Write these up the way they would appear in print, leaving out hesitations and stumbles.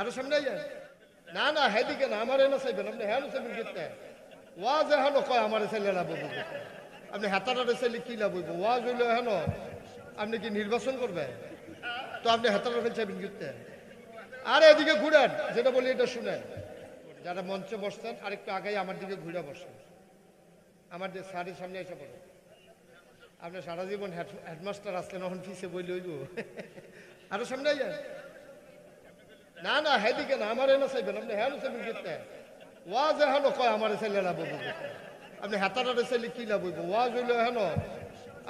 আরো সামনে আইয়া না না হেদিকে না আমার এনে চাইবেন আপনি হ্যাঁ চাইবেন কিনতে ওয়াজ এহানো কয় আমার চাইলে লাভ হইব আপনি হেতারে চাইলে কি লাভ হইব ওয়াজ হইলো এহানো আপনি কি নির্বাচন করবেন তো আপনি হেতারে চাইবেন কিনতে আর এদিকে ঘুরেন যেটা বলি এটা শুনেন যারা মঞ্চে বসছেন আরেকটু আগে আমার দিকে ঘুরে বসেন আমার যে শাড়ির সামনে এসে পড়ে আপনি সারা জীবন হেডমাস্টার আসলেন এখন ফিসে বই লইব আরো সামনে যান না না হেদিকে না আমার এনে চাইবেন আপনি হ্যাঁ চাইবেন কিনতে ওয়াজ এহানো কয় আমার চাইলে লাভ হইব আপনি হেতারে চাইলে কি লাভ হইব ওয়াজ হইলো এহানো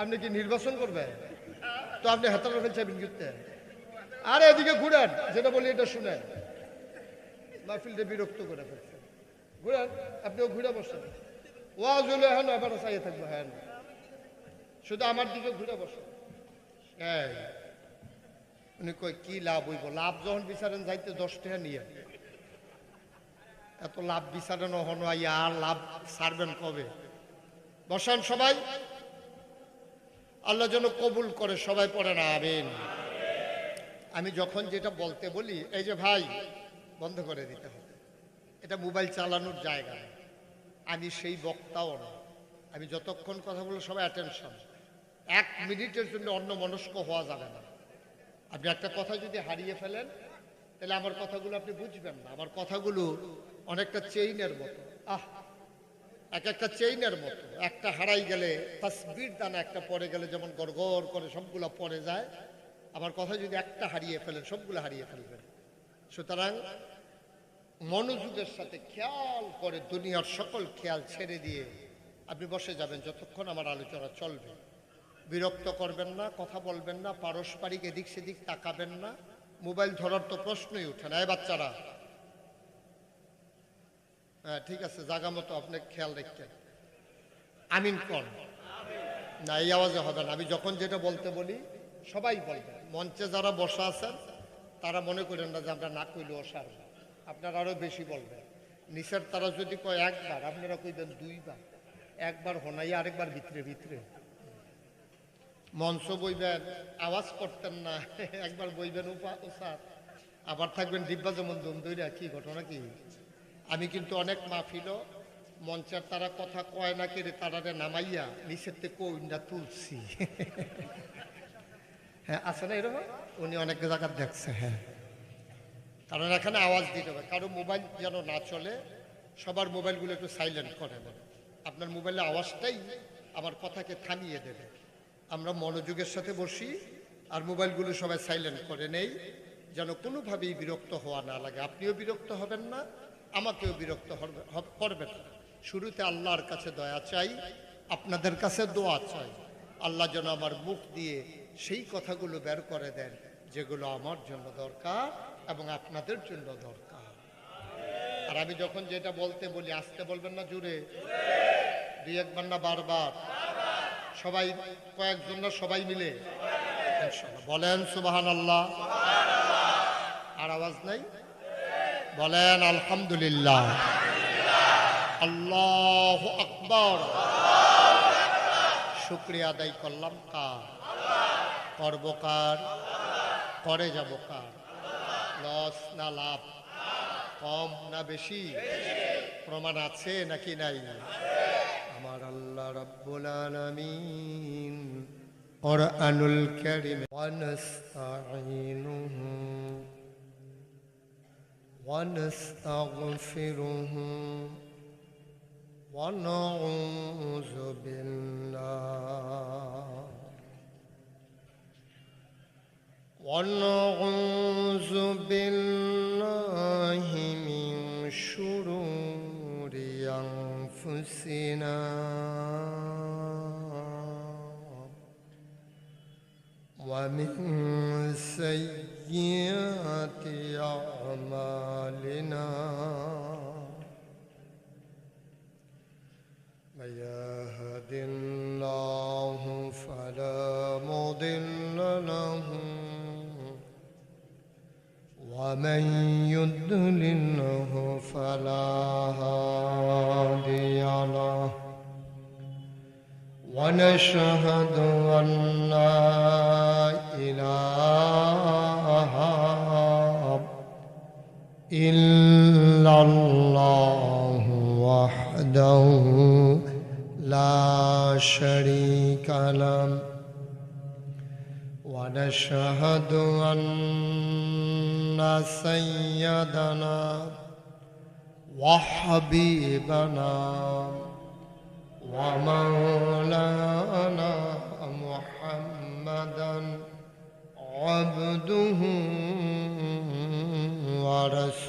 আপনি কি নির্বাচন করবেন তো আপনি হেতারে চাইবেন কিনতে আর এদিকে ঘুরেন যেটা বলি এটা শুনেন মাহফিলটা বিরক্ত করে ফেলছেন ঘুরেন আপনিও ঘুরে বসেন ওয়াজ হইলো এহানো এবার চাইয়ে থাকবো হ্যাঁ শুধু আমার দিকে ঘুরে বসেন উনি কই কি লাভ হইব লাভ যখন বিচারেন যাইতে 10 টাকা নিয়ে এত লাভ বিচারেন হনো আর লাভ ছাড়বেন কবে বসেন সবাই আল্লাহ যেন কবুল করে সবাই পড়েন আমিন আমি যখন যেটা বলতে বলি এই যে ভাই বন্ধ করে দিতে হবে এটা মোবাইল চালানোর জায়গা আমি সেই বক্তাও না আমি যতক্ষণ কথা বলবো সবাই অ্যাটেনশন 1 মিনিটের জন্য অন্য মনস্ক হওয়া যাবে না আপনি একটা কথা যদি হারিয়ে ফেলেন তাহলে আমার কথাগুলো আপনি বুঝবেন না আমার কথাগুলো অনেকটা চেইনের মতো একটা চেইনের মতো একটা হারাই গেলে তাসবির দানা একটা পড়ে গেলে যেমন গড়গড় করে সবগুলো পড়ে যায় আমার কথা যদি একটা হারিয়ে ফেলেন সবগুলো হারিয়ে ফেলবেন সুতরাং মনোযোগের সাথে খেয়াল করে দুনিয়ার সকল খেয়াল ছেড়ে দিয়ে আপনি বসে যাবেন যতক্ষণ আমার আলোচনা চলবে বিরক্ত করবেন না কথা বলবেন না পারস্পরিক এদিক সেদিক তাকাবেন না মোবাইল ধরার তো প্রশ্নই ওঠে না বাচ্চারা হ্যাঁ ঠিক আছে জায়গা মতো আপনি খেয়াল রাখছেন আমিন কোন না এই আওয়াজে হবে না আমি যখন যেটা বলতে বলি সবাই বলবেন মঞ্চে যারা বসা আছেন তারা মনে করেন না যে আমরা না কইলে অসার আপনারা আরো বেশি বলবেন নিচের তারা যদি কয় একবার আপনারা কইবেন 2 বার একবার হনাই আরেকবার ভিতরে ভিতরে মঞ্চ বইবেন আওয়াজ করতেন না একবার বইবেন উসার আবার থাকবেন ডিব্বা যেমন দম দইরা কি ঘটনা কি আমি কিন্তু অনেক মাহফিলও মঞ্চের তারা কথা কয় না কেড়ে তারারে নামাইয়া নিচের থেকে কইন্ডা তুলছি হ্যাঁ আছে না এরকম উনি অনেক জায়গা দেখছে হ্যাঁ কারণ এখানে আওয়াজ দিতে হবে কারো মোবাইল যেন না চলে সবার মোবাইলগুলো একটু সাইলেন্ট করে নেন আপনার মোবাইলের আওয়াজটাই আমার কথাকে থামিয়ে দেবে আমরা মনোযোগের সাথে বসি আর মোবাইলগুলো সবাই সাইলেন্ট করে নেই যেন কোনোভাবেই বিরক্ত হওয়া না লাগে আপনিও বিরক্ত হবেন না আমাকেও বিরক্ত করবেন না শুরুতে আল্লাহর কাছে দয়া চাই আপনাদের কাছে দোয়া চাই আল্লাহ যেন আমার মুখ দিয়ে সেই কথাগুলো বের করে দেন যেগুলো আমার জন্য দরকার এবং আপনাদের জন্য দরকার আর আমি যখন যেটা বলতে বলি আসতে বলবেন না জুড়ে 2-1 বার না বারবার সবাই কয়েকজন না সবাই মিলে বলেন সুবহানাল্লাহ আর আওয়াজ নাই বলেন আলহামদুলিল্লাহ আল্লাহু আকবার শুকরিয়া আদায় করলাম কার করব কার করে যাব কার লস না লাভ কম না বেশি প্রমাণ আছে নাকি নাই আমার আল্লাহ রাব্বুল আলামিন কুরআনুল কারীম ওয়া নাস্তাঈনুহু ওয়া নাস্তাগফিরুহু ওয়া নাউযু বিল্লাহ ونعوذ بالله من شرور أنفسنا ومن سيئات أعمالنا من يهد الله فلا مضل له ومن يضلله فلا هادي له ونشهد أن لا إله إلا الله وحده لا شريك له ونشهد أن سيدنا وحبيبنا ومولانا محمدا عبده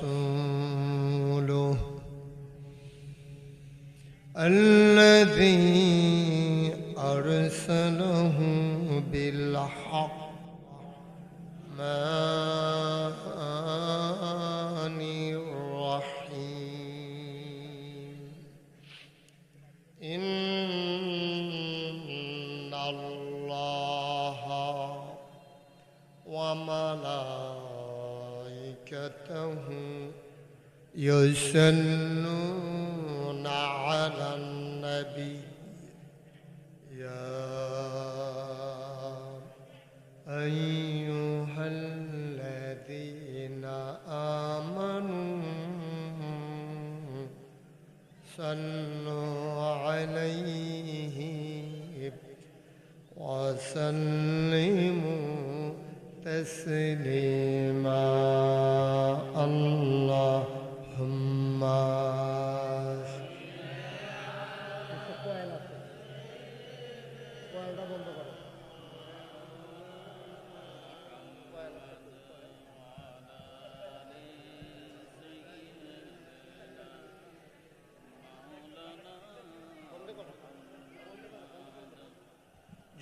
ورسوله الذي أرسله بالحق الرحمن الرحيم إن الله وملائكته يصلون على النبي يا أيها الذين آمنوا صلوا عليه وسلموا تسليما اللهم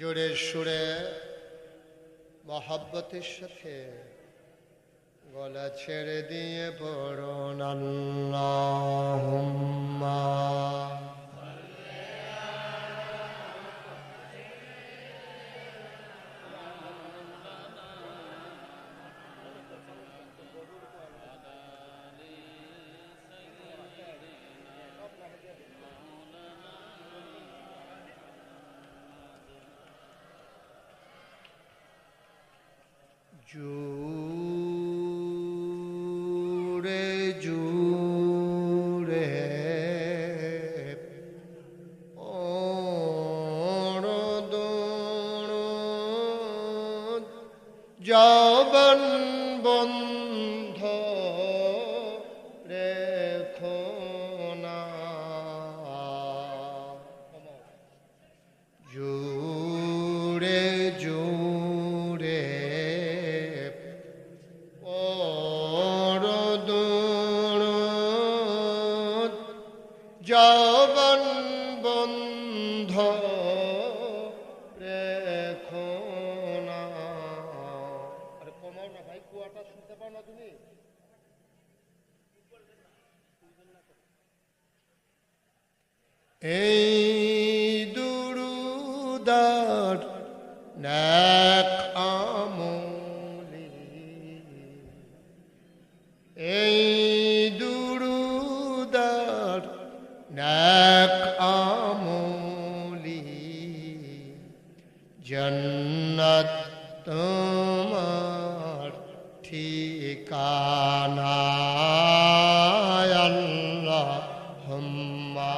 জোরে সুরে মহব্বতের সাথে গলা ছেড়ে দিয়ে পড়ুন আল্লাহুম্মা জুড়ে জুড়ে যৌবন বন্ধ রেখো না জুড়ে জুড়ে যৌবন বন্ধ রেখো না আরে কমাও না ভাই কুয়াটা শুনতে পাও না তুমি এই দুরুদার নেক আমলি এই দুরুদার নেক আমলি জন্নত তোমার ঠিকানা আল্লাহুম্মা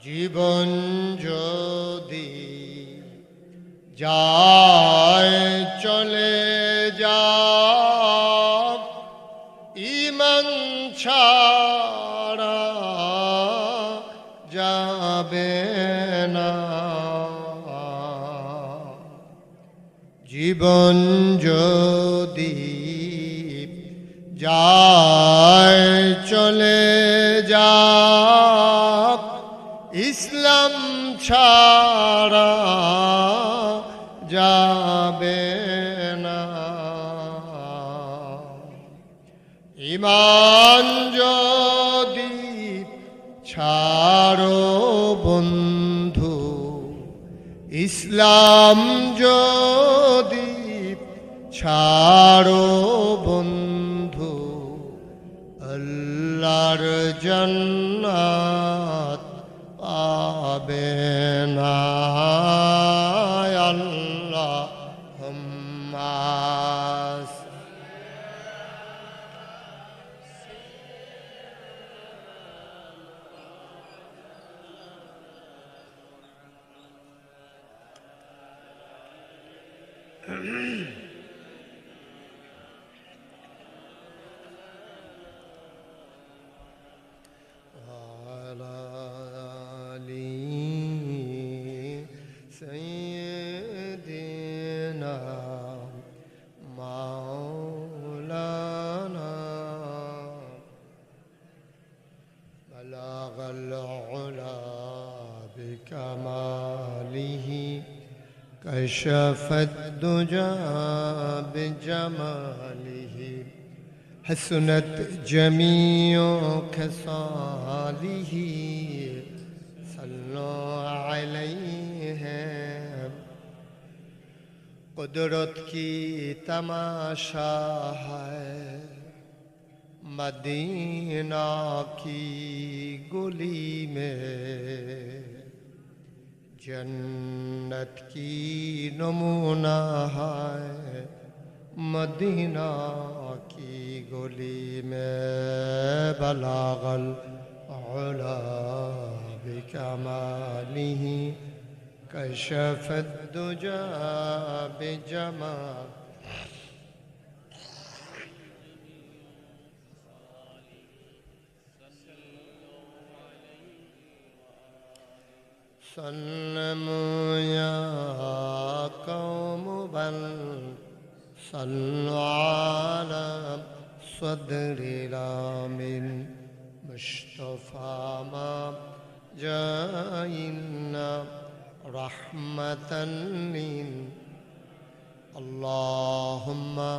জীবন যদি যায় চলে যাক ঈমান ছাড়া যাবে না জীবন যদি যায় চলে যাক ইসলাম ছাড়া যাবে না ঈমান যদি ছাড়ো বন্ধু ইসলাম যদি ছাড়ো বন্ধু আল্লাহর জান্নাত পাবে না আল্লাহুম্মা كشف الدجى بجماله حسنت جميع خصاله صلوا عليه قدرت کی تماشا ہے مدینہ کی گلی میں जन्नत की नमूना है मदीना की गली में बलागल उला बिकमालिही कशफत दुजा बिजमाल सल्लमु या कौम बल सल्लु अला सदरिल आमिन मुस्तफा मा जाइन्ना रहमतन लिल अल्लाहुम्मा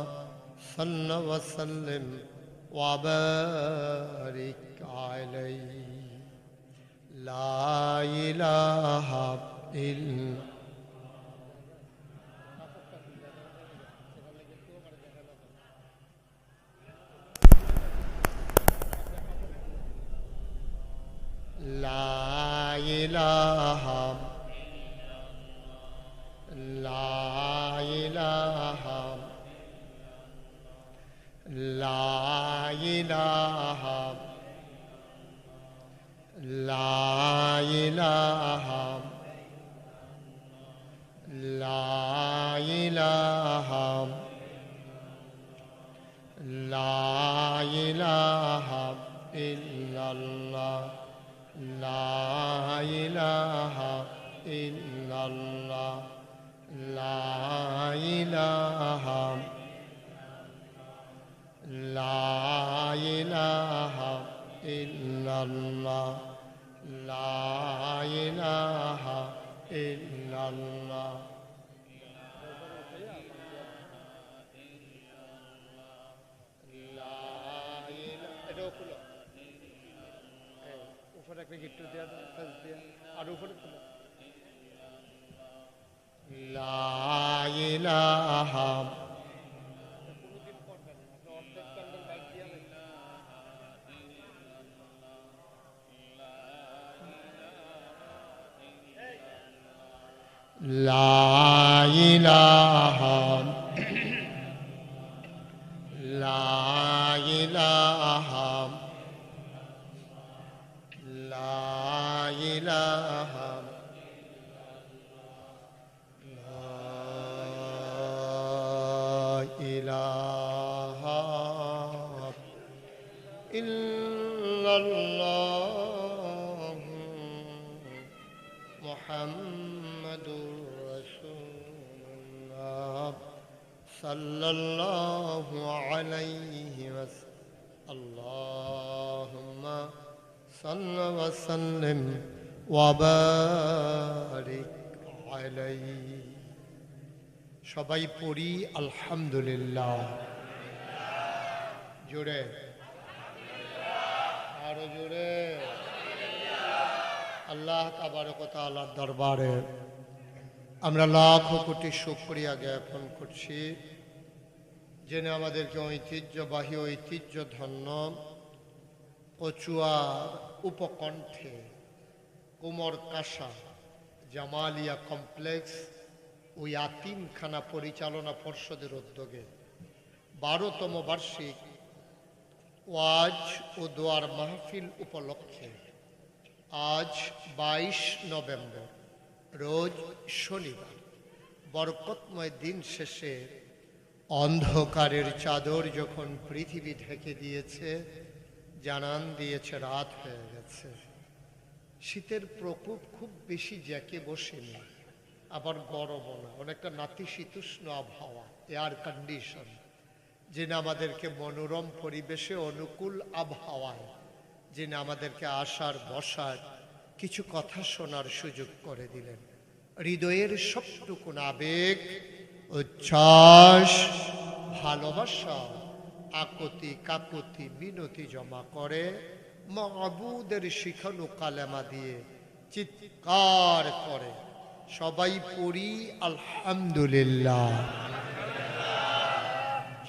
सल्लि व सल्लिम व बारिक अलैहि ला इलाहा इल्ला ला इलाहा ला इलाहा ला इलाहा ला इलाहा ला इलाहा ला इलाहा इल्लल्लाह ला इलाहा इल्लल्लाह ला इलाहा ला इलाहा इल्लल्लाह ला इलाहा इल्लल्लाह ला इलाहा ला इलाहा ला इलाहा ला इलाहा ला इलाहा इल्लल्लाह मुहम्मदुर रसूलुल्लाह सल्लल्लाहु अलैहि वसल्लम अल्लाहुम्मा सल्लि व सल्लिम व बारिक अलैहि সবাই পড়ি আলহামদুলিল্লাহ জোরে আরো জোরে আল্লাহ তাবারক ওয়া তাআলার দরবারে আমরা লাখ কোটি শুকরিয়া জ্ঞাপন করছি জেনে আমাদেরকে ঐতিহ্যবাহী ঐতিহ্যধন্য কচুয়ার উপকণ্ঠে কুমর কাশা জামালিয়া কমপ্লেক্স ও ইয়াতিমখানা পরিচালনা পর্ষদের উদ্যোগে 12তম বার্ষিক ওয়াজ ও দোয়ার মাহফিল উপলক্ষে আজ 22 নভেম্বর রোজ শনিবার বরকতময় দিন শেষে অন্ধকারের চাদর যখন পৃথিবী ঢেকে দিয়েছে, জানান দিয়েছে রাত হয়ে গেছে। শীতের প্রকোপ খুব বেশি জ্যাকে বসেনি, আবার গরমও না, অনেকটা নাতিশীতোষ্ণ আবহাওয়া, এয়ার কন্ডিশন, যিনি আমাদেরকে মনোরম পরিবেশে অনুকূল আবহাওয়ায় যিনি আমাদেরকে আসার বসার কিছু কথা শোনার সুযোগ করে দিলেন। হৃদয়ের সবটুকু আবেগ, উচ্ছ্বাস, ভালোবাসা, আকুতি কাকুতি মিনতি জমা করে মাবুদের শিখানো কালেমা দিয়ে চিৎকার করে সবাই পড়ি আলহামদুলিল্লাহ।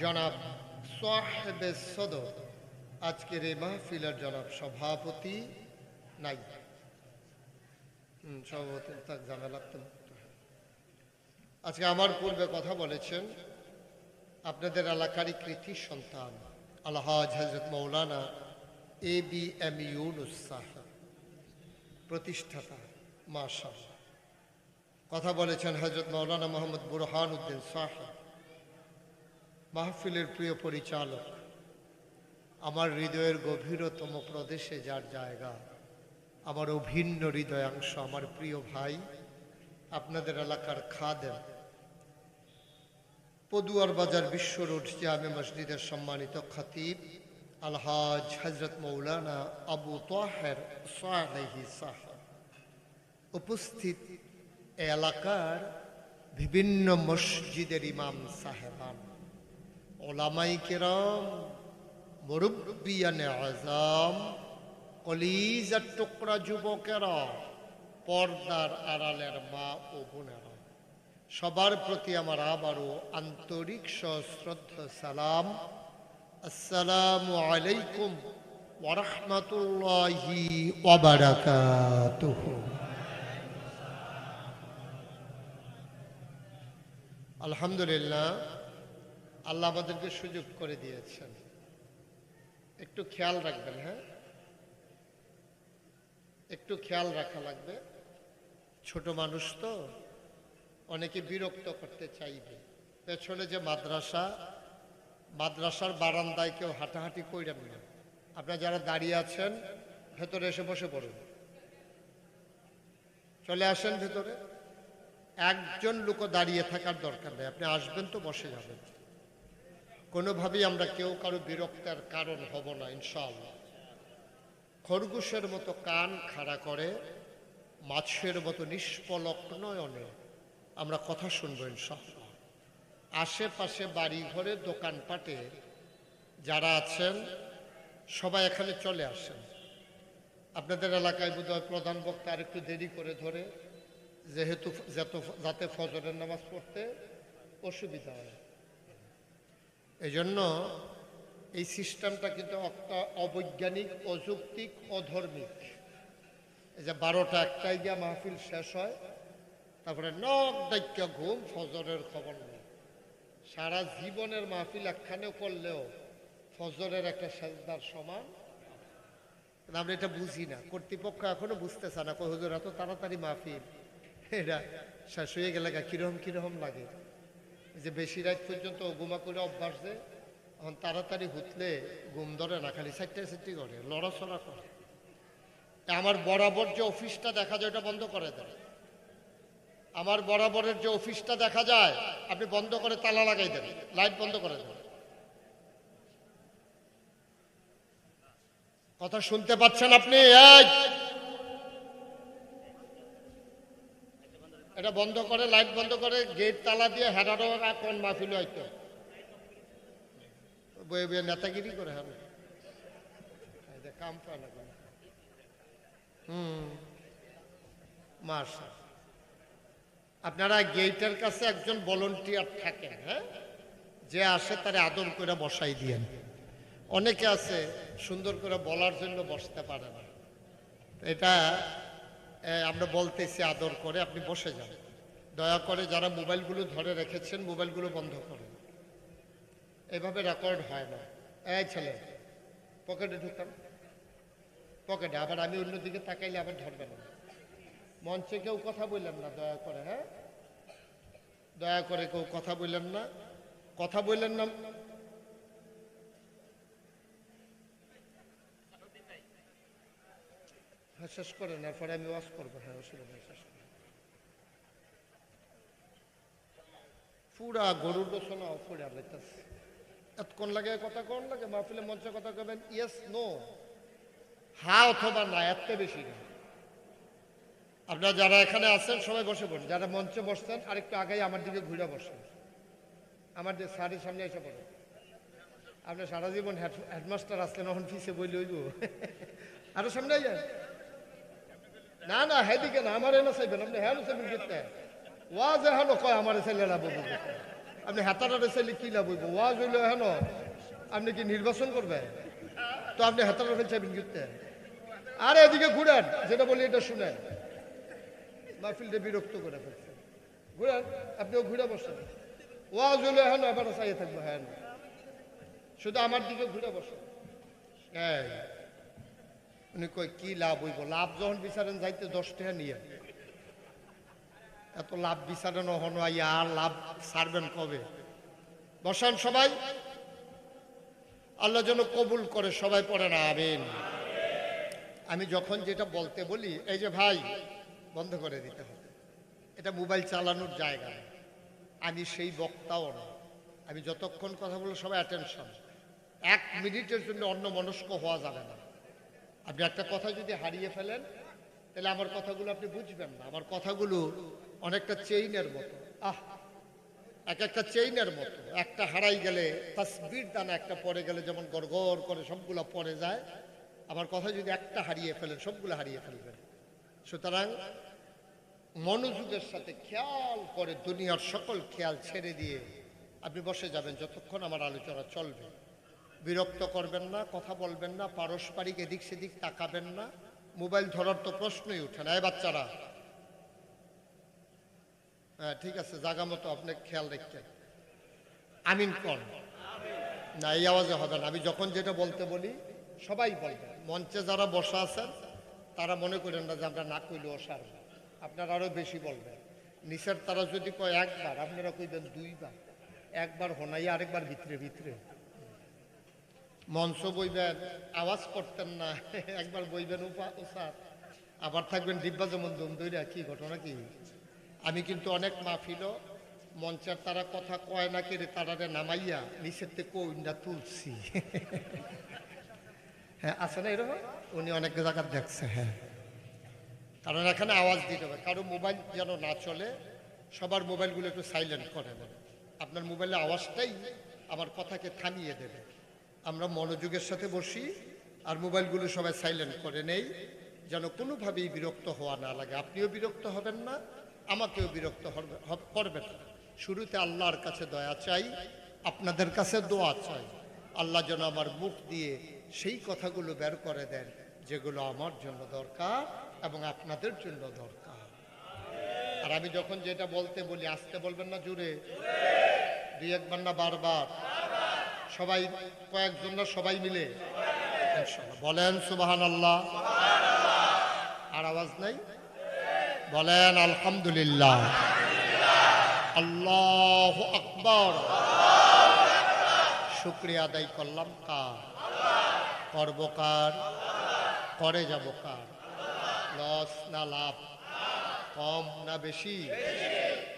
জনাব সাহেবে সদর আজকের এই মাহফিলের জনাব সভাপতি নাই, সভাপতি তার ঝামেলা। আজকে আমার পূর্বে কথা বলেছেন আপনাদের এলাকারই কৃতি সন্তান আলহাজ হযরত মৌলানা ABM ইউনুস সাহেব, প্রতিষ্ঠাতা মাশাআল্লাহ। কথা বলেছেন হযরত মৌলানা মোহাম্মদ বুরহান উদ্দিন সাহেব, মাহফিলের প্রিয় পরিচালক, আমার হৃদয়ের গভীরতম প্রদেশে যার জায়গা, আমার অভিন্ন হৃদয়াংশ, আমার প্রিয় ভাই, আপনাদের এলাকার খাদেম, পদুয়ার বাজার বিশ্ব রোড জামে মসজিদের সম্মানিত খতিব আলহাজ হযরত মৌলানা আবু তাহের সালেহী সাহেব, উপস্থিত এলাকার বিভিন্ন মসজিদের ইমাম সাহেবান, ওলামায়ে কেরাম, মুরব্বিয়ানে আযম, কলিজার টুকরা যুবকেরা, পর্দার আড়ালের মা ও বোনেরা, সবার প্রতি আমার আবারও আন্তরিক সশ্রদ্ধা সালাম। আসসালামু আলাইকুম ওয়া রাহমাতুল্লাহি ওয়া বারাকাতুহু। আলহামদুলিল্লাহ, আল্লাহ আমাদেরকে সুযোগ করে দিয়েছেন। একটু খেয়াল রাখবেন, হ্যাঁ, একটু খেয়াল রাখা লাগবে। ছোট মানুষ তো অনেকে বিরক্ত করতে চাইবে। পেছনে যে মাদ্রাসা, মাদ্রাসার বারান্দায় কেউ হাঁটাহাঁটি কইরেন না। আপনারা যারা দাঁড়িয়ে আছেন ভেতরে এসে বসে পড়ুন, চলে আসেন ভেতরে। একজন লোকও দাঁড়িয়ে থাকার দরকার নেই, আপনি আসবেন তো বসে যাবেন। কোনোভাবেই আমরা কেউ কারো বিরক্তের কারণ হব না ইনশাআল্লাহ। খরগোশের মতো কান খাড়া করে মাছের মতো নিষ্পলক নয়নে আমরা কথা শুনবো ইনশাআল্লাহ। আশেপাশে বাড়ি ঘরে দোকানপাটে যারা আছেন সবাই এখানে চলে আসেন। আপনাদের এলাকায় বোধহয় প্রধান বক্তা আর একটু দেরি করে ধরে, যেহেতু যাতে ফজরের নামাজ পড়তে অসুবিধা হয়, এই জন্য এই সিস্টেমটা কিন্তু একটা অবৈজ্ঞানিক, অযৌক্তিক, অধর্মিক। এই যে 12টা 1টায় গিয়া মাহফিল শেষ হয়, তারপরে নখ ডাইক্কা ঘুম, ফজরের খবর নেই। সারা জীবনের মাহফিল একখানেও করলেও ফজরের একটা সেজদার সমান। আমরা এটা বুঝি না, কর্তৃপক্ষ এখনো বুঝতেছে না। হুজুর এত তাড়াতাড়ি মাহফিল, এটা শেষ হয়ে গেলে কিরকম কিরকম লাগে। যে বেশি রাত পর্যন্ত ঘুমা করে অভ্যাস, যে এখন তাড়াতাড়ি হুতলে ঘুম ধরে না, খালি সাইটটি করে, লড়াচড়া করে। আমার বরাবর যে অফিসটা দেখা যায় ওটা বন্ধ করে দেয়। আমার বরাবরের যে অফিসটা দেখা যায় আপনি বন্ধ করে তালা লাগাই দেন, লাইট বন্ধ করে দেন। কথা শুনতে পাচ্ছেন আপনি? এটা বন্ধ করে, লাইট বন্ধ করে, গেট তালা দিয়ে হেরারো কোন মাহফিল হয়তো বয়ে বয়ে নেতাগিরি করে। হ্যাঁ, কাম পায় না। মাশা, আপনারা গেটের কাছে একজন ভলান্টিয়ার থাকেন, হ্যাঁ, যে আসে তারে আদর করে বসাই দিয়েন। অনেকে আছে সুন্দর করে বলার জন্য বসতে পারে না, এটা আমরা বলতেছি আদর করে আপনি বসে যান। দয়া করে যারা মোবাইলগুলো ধরে রেখেছেন মোবাইলগুলো বন্ধ করুন, এভাবে রেকর্ড হয় না। এই ছেলে পকেটে ঢুকান, পকেটে। আবার আমি অন্যদিকে তাকাইলে আবার ধরবে না। মঞ্চে কেউ কথা বললেন না দয়া করে, হ্যাঁ দয়া করে কেউ কথা বললেন না, কথা বললেন না। হ্যাঁ শেষ করেন, এরপরে আমি ওয়াজ করবো। হ্যাঁ অসুবিধা শেষ করেন। পুরা গরুর রচনা পুরা লেতেছে, এতক্ষণ লাগে কথা কোন লাগে মাহফিলে মঞ্চে কথা কবেন ইয়েস নো, হ্যাঁ অথবা না, এত বেশি না। আপনারা যারা এখানে আছেন সবাই বসে পড়ুন, যারা মঞ্চে বসছেন আরেকটু আগেই আমার দিকে ঘুরে বসেন, আমার যে শাড়ির সামনে এসে পড়েন। আপনার সারা জীবন হেডমাস্টার আসলেন, এখন ফিসে বইলে হইব আরো সামনে যান। না না হেদিকে না, আমার এনে চাইবেন আপনি, হ্যাঁ চাইবেন গীতটা ওয়াজ এখন কয় আমার ছেলেরা বলবো, আপনি হেতাটা চাইলে কি লাভ হইব? ওয়াজ হইলে এখন আপনি কি নির্বাচন করবেন? তো আপনি হেতাটা চাইবেন গীতটা। আর এদিকে ঘুরেন, যেটা বলি এটা শুনেন, মাহফিলটা বিরক্ত করে ফেলছেন। ঘুরেন, আপনিও ঘুরে বসেন। ওয়াজ হইলে এখন আবার চাইয়ে থাকবো, হ্যাঁ শুধু আমার দিকে ঘুরে বসেন। হ্যাঁ উনি কই কি লাভ হইব? লাভ যখন বিচারেন যাইতে 10 টাকা নিয়ে, এত লাভ বিচারেন হন আর লাভ ছাড়বেন কবে? বসান সবাই, আল্লাহ যেন কবুল করে। সবাই পড়ে না আমিন। আমি যখন যেটা বলতে বলি, এই যে ভাই বন্ধ করে দিতে হবে, এটা মোবাইল চালানোর জায়গা, আমি সেই বক্তাও না। আমি যতক্ষণ কথা বলবো সবাই অ্যাটেনশন, 1 মিনিটের জন্য অন্য মনস্ক হওয়া যাবে না। আপনি একটা কথা যদি হারিয়ে ফেলেন তাহলে আমার কথাগুলো আপনি বুঝবেন না। আমার কথাগুলো অনেকটা চেইনের মতো, এক একটা চেইনের মতো, একটা হারাই গেলে তাসবির দানা একটা পড়ে গেলে যেমন গড়গড় করে সবগুলো পড়ে যায়, আমার কথা যদি একটা হারিয়ে ফেলেন সবগুলো হারিয়ে ফেলবেন। সুতরাং মনোযোগের সাথে খেয়াল করে দুনিয়ার সকল খেয়াল ছেড়ে দিয়ে আপনি বসে যাবেন যতক্ষণ আমার আলোচনা চলবে। বিরক্ত করবেন না, কথা বলবেন না, পারস্পরিক এদিক সেদিক তাকাবেন না, মোবাইল ধরার তো প্রশ্নই উঠে না। এই বাচ্চারা, হ্যাঁ ঠিক আছে, জায়গা মতো আপনি খেয়াল রাখছেন। আমিন কর না, এই আওয়াজে হবে না। আমি যখন যেটা বলতে বলি সবাই বলবেন। মঞ্চে যারা বসা আছেন তারা মনে করেন না যে আমরা না কইলে অসার, আপনারা আরো বেশি বলবেন। নিচের তারা যদি কয় একবার, আপনারা কইবেন 2 বার, একবার হোনাই আরেকবার ভিতরে ভিতরে। মঞ্চ বইবেন, আওয়াজ করতেন না, একবার বইবেন উসার, আবার থাকবেন ডিব্বা যেমন দম দইরা। কি ঘটনা কি? আমি কিন্তু অনেক মাহফিলও মঞ্চের তারা কথা কয় না কেড়ে তারারে নামাইয়া নিচের থেকে কইন্ডা তুলছি। হ্যাঁ আছে না এরকম? উনি অনেক জায়গা দেখছে। হ্যাঁ, কারণ এখানে আওয়াজ দিতে হবে, কারো মোবাইল যেন না চলে। সবার মোবাইলগুলো একটু সাইলেন্ট করে নেন। আপনার মোবাইলের আওয়াজটাই আমার কথাকে থামিয়ে দেবে। আমরা মনোযোগের সাথে বসি আর মোবাইলগুলো সবাই সাইলেন্ট করে নেই, যেন কোনোভাবেই বিরক্ত হওয়া না লাগে। আপনিও বিরক্ত হবেন না, আমাকেও বিরক্ত করবেন না। শুরুতে আল্লাহর কাছে দয়া চাই, আপনাদের কাছে দোয়া চাই। আল্লাহ যেন আমার মুখ দিয়ে সেই কথাগুলো বের করে দেন যেগুলো আমার জন্য দরকার এবং আপনাদের জন্য দরকার। আর আমি যখন যেটা বলতে বলি আসতে বলবেন না, জোরে 2-1 বার না বারবার, সবাই কয়েকজন না সবাই মিলে বলেন সুবহানাল্লাহ। আর আওয়াজ নাই? বলেন আলহামদুলিল্লাহ, আল্লাহু আকবার। শুকরিয়া আদায় করলাম কার? করব কার? করে যাব কার? লস না লাভ? কম না বেশি?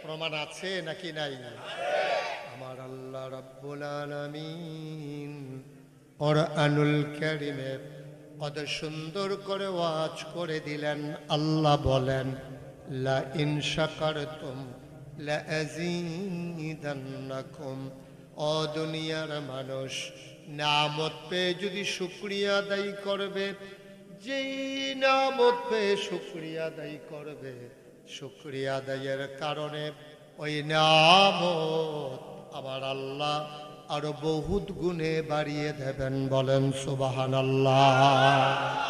প্রমাণ আছে নাকি নাই? আমার আল্লাহ রাব্বুল আলামিন কুরআনুল কারীমে কত সুন্দর করে ওয়াজ করে দিলেন। আল্লাহ বলেন লা ইন শাকারতুম লা আযীদান্নাকুম। ও দুনিয়ার মানুষ, নিয়ামত পেয়ে যদি শুকরিয়া আদায় করবে, যেই নিয়ামত পেয়ে শুকরিয়া আদায় করবে, শুকরিয়া আদায়ের কারণে ওই নিয়ামত আমার আল্লাহ আরো বহুত গুণে বাড়িয়ে দেবেন, বলেন সুবহানাল্লাহ।